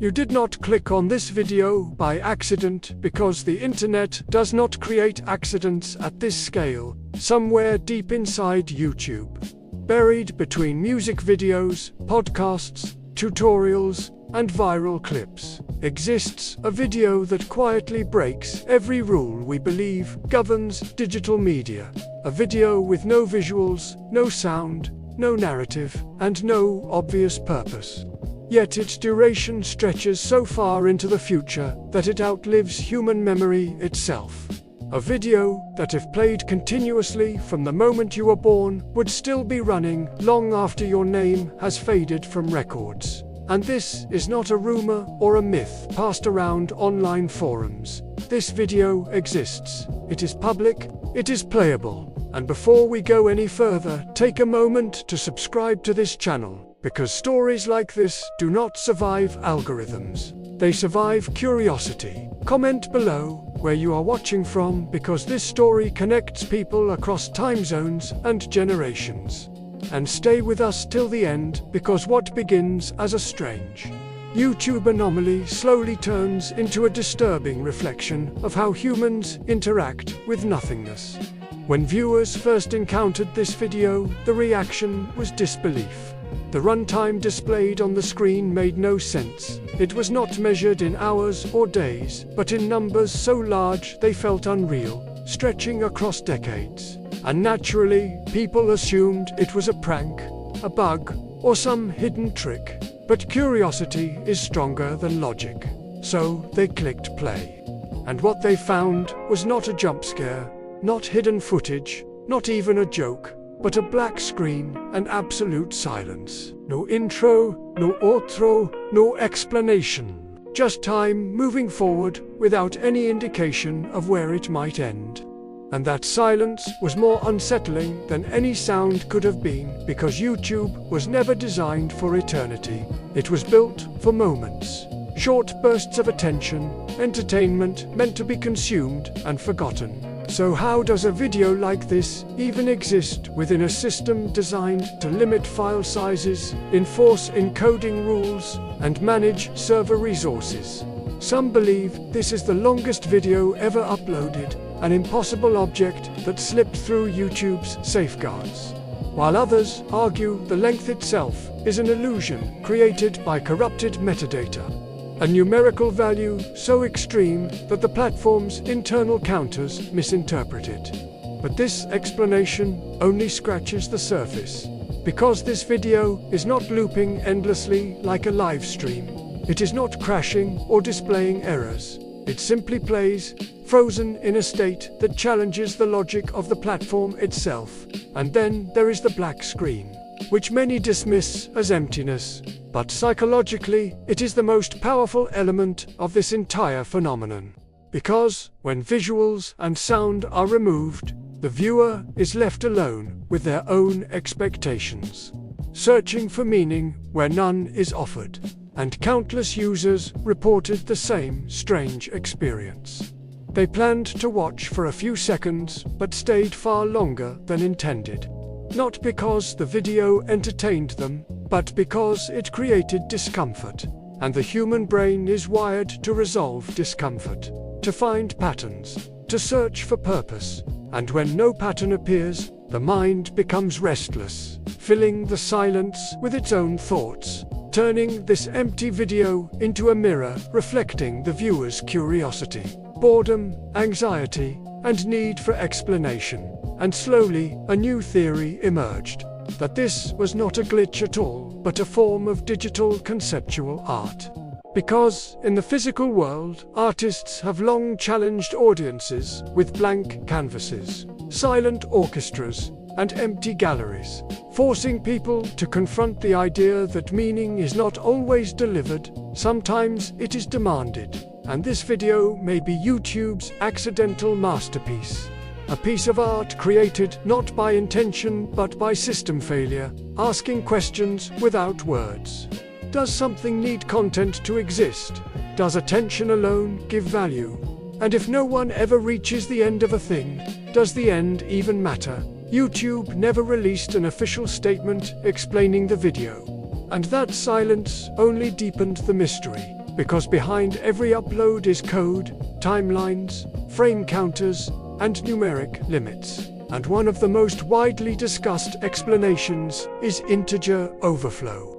You did not click on this video by accident, because the internet does not create accidents at this scale. Somewhere deep inside YouTube, buried between music videos, podcasts, tutorials, and viral clips, exists a video that quietly breaks every rule we believe governs digital media. A video with no visuals, no sound, no narrative, and no obvious purpose. Yet its duration stretches so far into the future that it outlives human memory itself. A video that, if played continuously from the moment you were born, would still be running long after your name has faded from records. And this is not a rumor or a myth passed around online forums. This video exists. It is public, it is playable. And before we go any further, take a moment to subscribe to this channel, because stories like this do not survive algorithms. They survive curiosity. Comment below where you are watching from, because this story connects people across time zones and generations. And stay with us till the end, because what begins as a strange YouTube anomaly slowly turns into a disturbing reflection of how humans interact with nothingness. When viewers first encountered this video, the reaction was disbelief. The runtime displayed on the screen made no sense. It was not measured in hours or days, but in numbers so large they felt unreal, stretching across decades. And naturally, people assumed it was a prank, a bug, or some hidden trick. But curiosity is stronger than logic. So they clicked play. And what they found was not a jump scare, not hidden footage, not even a joke, but a black screen and absolute silence. No intro, no outro, no explanation. Just time moving forward without any indication of where it might end. And that silence was more unsettling than any sound could have been, because YouTube was never designed for eternity. It was built for moments. Short bursts of attention, entertainment meant to be consumed and forgotten. So how does a video like this even exist within a system designed to limit file sizes, enforce encoding rules, and manage server resources? Some believe this is the longest video ever uploaded, an impossible object that slipped through YouTube's safeguards. While others argue the length itself is an illusion created by corrupted metadata. A numerical value so extreme that the platform's internal counters misinterpret it. But this explanation only scratches the surface. Because this video is not looping endlessly like a live stream. It is not crashing or displaying errors. It simply plays, frozen in a state that challenges the logic of the platform itself. And then there is the black screen, which many dismiss as emptiness. But psychologically, it is the most powerful element of this entire phenomenon. Because, when visuals and sound are removed, the viewer is left alone with their own expectations, searching for meaning where none is offered. And countless users reported the same strange experience. They planned to watch for a few seconds, but stayed far longer than intended. Not because the video entertained them, but because it created discomfort. And the human brain is wired to resolve discomfort, to find patterns, to search for purpose. And when no pattern appears, the mind becomes restless, filling the silence with its own thoughts, turning this empty video into a mirror reflecting the viewer's curiosity, boredom, anxiety, and need for explanation. And slowly, a new theory emerged, that this was not a glitch at all, but a form of digital conceptual art. Because, in the physical world, artists have long challenged audiences with blank canvases, silent orchestras, and empty galleries, forcing people to confront the idea that meaning is not always delivered, sometimes it is demanded. And this video may be YouTube's accidental masterpiece. A piece of art created not by intention but by system failure, asking questions without words. Does something need content to exist? Does attention alone give value? And if no one ever reaches the end of a thing, does the end even matter? YouTube never released an official statement explaining the video. And that silence only deepened the mystery. because behind every upload is code, timelines, frame counters, and numeric limits. And one of the most widely discussed explanations is integer overflow.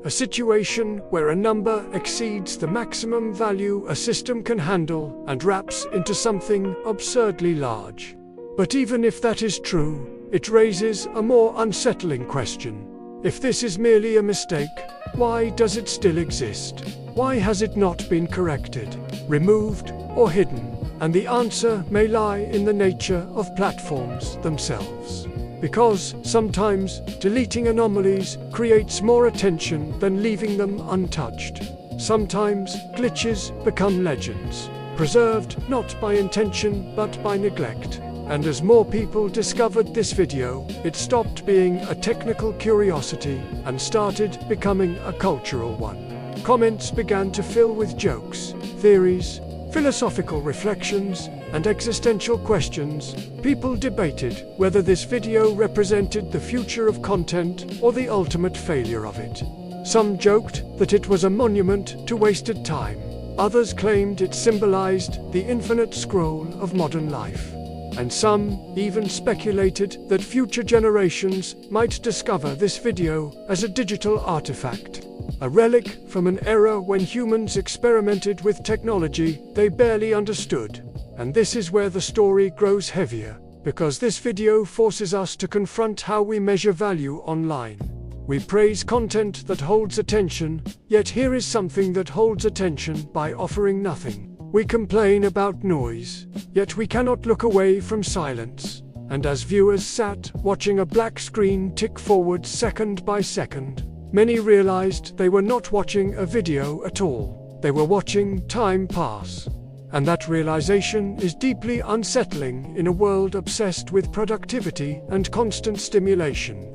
A situation where a number exceeds the maximum value a system can handle and wraps into something absurdly large. But even if that is true, it raises a more unsettling question. If this is merely a mistake, why does it still exist? Why has it not been corrected, removed, or hidden? And the answer may lie in the nature of platforms themselves. Because sometimes deleting anomalies creates more attention than leaving them untouched. Sometimes glitches become legends, preserved not by intention but by neglect. And as more people discovered this video, it stopped being a technical curiosity and started becoming a cultural one. Comments began to fill with jokes, theories, philosophical reflections, and existential questions. People debated whether this video represented the future of content or the ultimate failure of it. Some joked that it was a monument to wasted time. Others claimed it symbolized the infinite scroll of modern life. And some even speculated that future generations might discover this video as a digital artifact, a relic from an era when humans experimented with technology they barely understood. And this is where the story grows heavier, because this video forces us to confront how we measure value online. We praise content that holds attention, yet here is something that holds attention by offering nothing. We complain about noise, yet we cannot look away from silence. And as viewers sat watching a black screen tick forward second by second, many realized they were not watching a video at all. They were watching time pass. And that realization is deeply unsettling in a world obsessed with productivity and constant stimulation.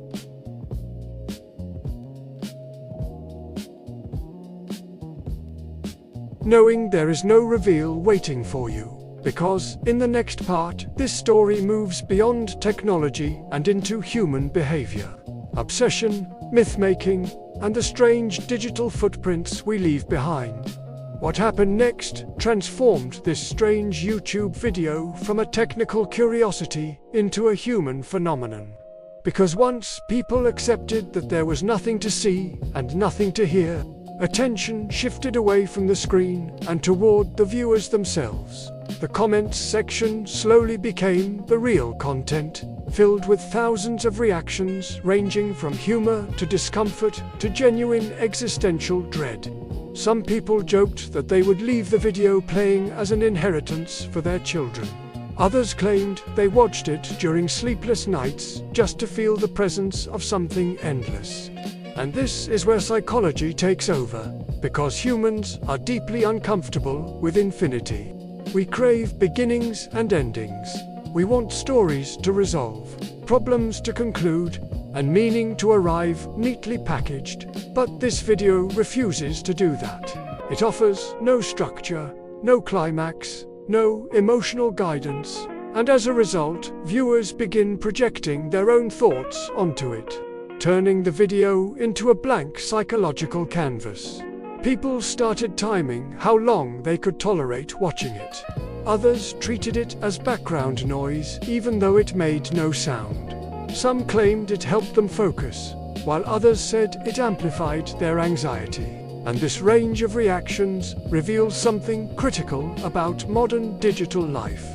Knowing there is no reveal waiting for you. Because, in the next part, this story moves beyond technology and into human behavior. Obsession, myth-making, and the strange digital footprints we leave behind. What happened next transformed this strange YouTube video from a technical curiosity into a human phenomenon. Because once people accepted that there was nothing to see and nothing to hear, attention shifted away from the screen and toward the viewers themselves. The comments section slowly became the real content, filled with thousands of reactions ranging from humor to discomfort to genuine existential dread. Some people joked that they would leave the video playing as an inheritance for their children. Others claimed they watched it during sleepless nights just to feel the presence of something endless. And this is where psychology takes over, because humans are deeply uncomfortable with infinity. We crave beginnings and endings. We want stories to resolve, problems to conclude, and meaning to arrive neatly packaged. But this video refuses to do that. It offers no structure, no climax, no emotional guidance, and as a result, viewers begin projecting their own thoughts onto it, turning the video into a blank psychological canvas. People started timing how long they could tolerate watching it. Others treated it as background noise, even though it made no sound. Some claimed it helped them focus, while others said it amplified their anxiety. And this range of reactions reveals something critical about modern digital life.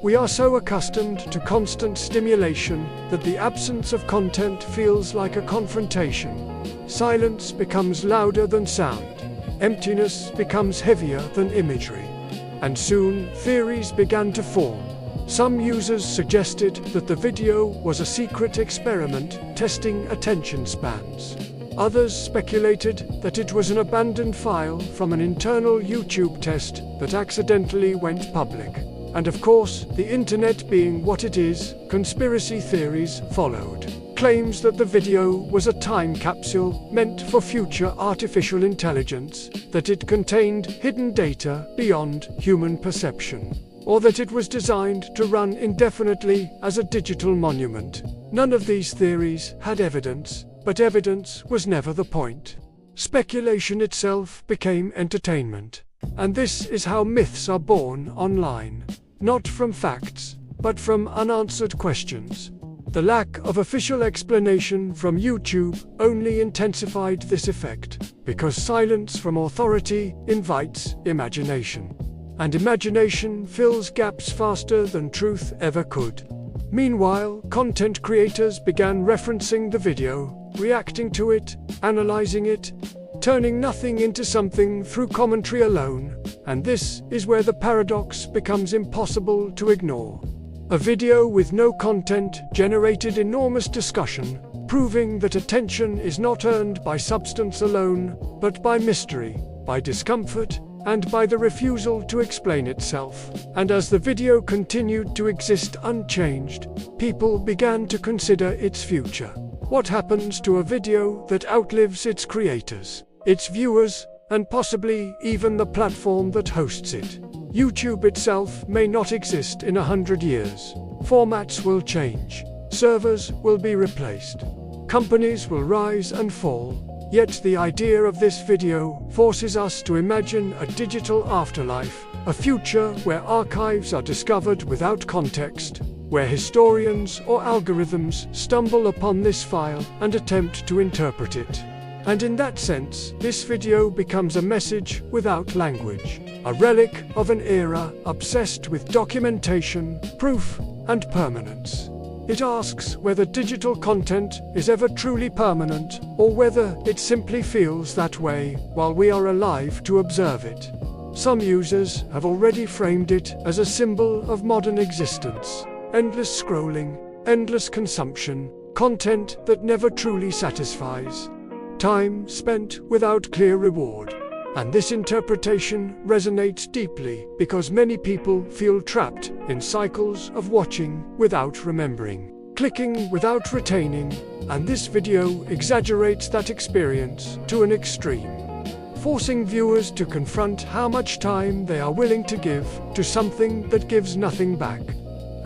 We are so accustomed to constant stimulation that the absence of content feels like a confrontation. Silence becomes louder than sound. Emptiness becomes heavier than imagery. And soon, theories began to form. Some users suggested that the video was a secret experiment testing attention spans. Others speculated that it was an abandoned file from an internal YouTube test that accidentally went public. And of course, the internet being what it is, conspiracy theories followed. Claims that the video was a time capsule meant for future artificial intelligence, that it contained hidden data beyond human perception, or that it was designed to run indefinitely as a digital monument. None of these theories had evidence, but evidence was never the point. Speculation itself became entertainment. And this is how myths are born online. Not from facts, but from unanswered questions. The lack of official explanation from YouTube only intensified this effect, because silence from authority invites imagination. And imagination fills gaps faster than truth ever could. Meanwhile, content creators began referencing the video, reacting to it, analyzing it, turning nothing into something through commentary alone, and this is where the paradox becomes impossible to ignore. A video with no content generated enormous discussion, proving that attention is not earned by substance alone, but by mystery, by discomfort, and by the refusal to explain itself. And as the video continued to exist unchanged, people began to consider its future. What happens to a video that outlives its creators, its viewers, and possibly even the platform that hosts it? YouTube itself may not exist in 100 years. Formats will change. Servers will be replaced. Companies will rise and fall. Yet the idea of this video forces us to imagine a digital afterlife, a future where archives are discovered without context, where historians or algorithms stumble upon this file and attempt to interpret it. And in that sense, this video becomes a message without language, a relic of an era obsessed with documentation, proof, and permanence. It asks whether digital content is ever truly permanent, or whether it simply feels that way while we are alive to observe it. Some users have already framed it as a symbol of modern existence: endless scrolling, endless consumption, content that never truly satisfies. Time spent without clear reward. And this interpretation resonates deeply because many people feel trapped in cycles of watching without remembering, clicking without retaining, and this video exaggerates that experience to an extreme, forcing viewers to confront how much time they are willing to give to something that gives nothing back.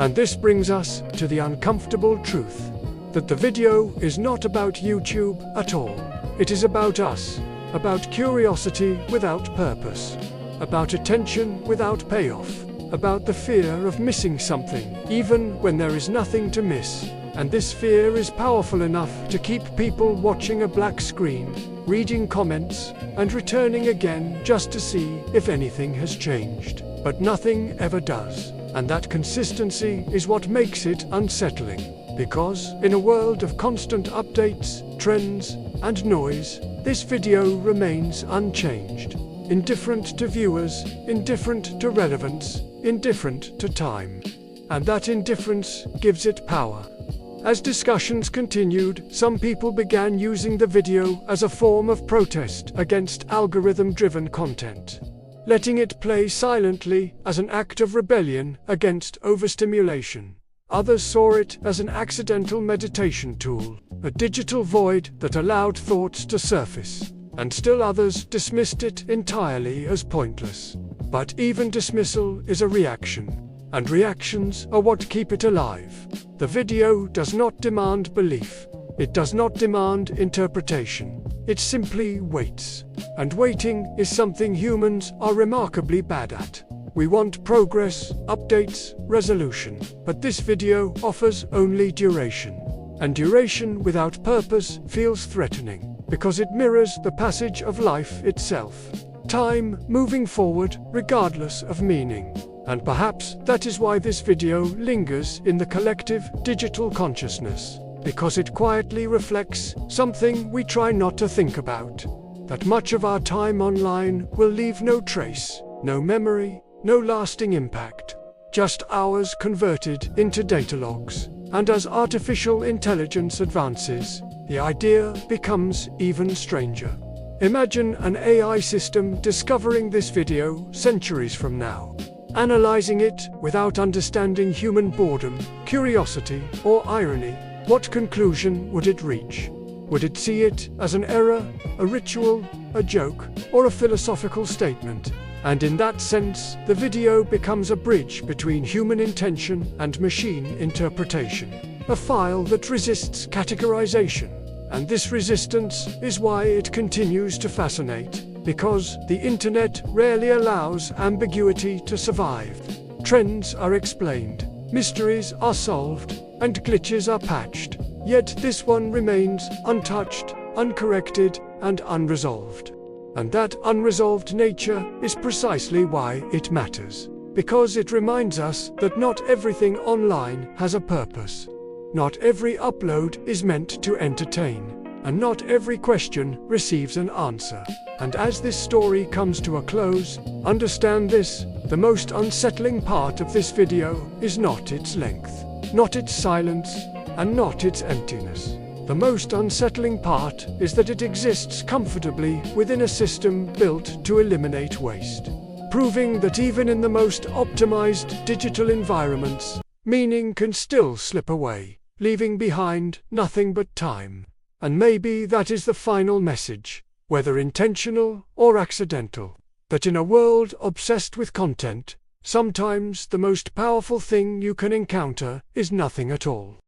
And this brings us to the uncomfortable truth that the video is not about YouTube at all. It is about us, about curiosity without purpose, about attention without payoff, about the fear of missing something, even when there is nothing to miss. And this fear is powerful enough to keep people watching a black screen, reading comments, and returning again just to see if anything has changed. But nothing ever does, and that consistency is what makes it unsettling. Because, in a world of constant updates, trends, and noise, this video remains unchanged. Indifferent to viewers, indifferent to relevance, indifferent to time. And that indifference gives it power. As discussions continued, some people began using the video as a form of protest against algorithm-driven content, letting it play silently as an act of rebellion against overstimulation. Others saw it as an accidental meditation tool, a digital void that allowed thoughts to surface, and still others dismissed it entirely as pointless. But even dismissal is a reaction, and reactions are what keep it alive. The video does not demand belief. It does not demand interpretation. It simply waits. And waiting is something humans are remarkably bad at. We want progress, updates, resolution. But this video offers only duration. And duration without purpose feels threatening, because it mirrors the passage of life itself. Time moving forward, regardless of meaning. And perhaps that is why this video lingers in the collective digital consciousness, because it quietly reflects something we try not to think about. That much of our time online will leave no trace, no memory, no lasting impact. Just hours converted into data logs. And as artificial intelligence advances, the idea becomes even stranger. Imagine an AI system discovering this video centuries from now, analyzing it without understanding human boredom, curiosity, or irony. What conclusion would it reach? Would it see it as an error, a ritual, a joke, or a philosophical statement? And in that sense, the video becomes a bridge between human intention and machine interpretation. A file that resists categorization. And this resistance is why it continues to fascinate, because the internet rarely allows ambiguity to survive. Trends are explained, mysteries are solved, and glitches are patched. Yet this one remains untouched, uncorrected, and unresolved. And that unresolved nature is precisely why it matters. Because it reminds us that not everything online has a purpose. Not every upload is meant to entertain, and not every question receives an answer. And as this story comes to a close, understand this: the most unsettling part of this video is not its length, not its silence, and not its emptiness. The most unsettling part is that it exists comfortably within a system built to eliminate waste, proving that even in the most optimized digital environments, meaning can still slip away, leaving behind nothing but time. And maybe that is the final message, whether intentional or accidental, that in a world obsessed with content, sometimes the most powerful thing you can encounter is nothing at all.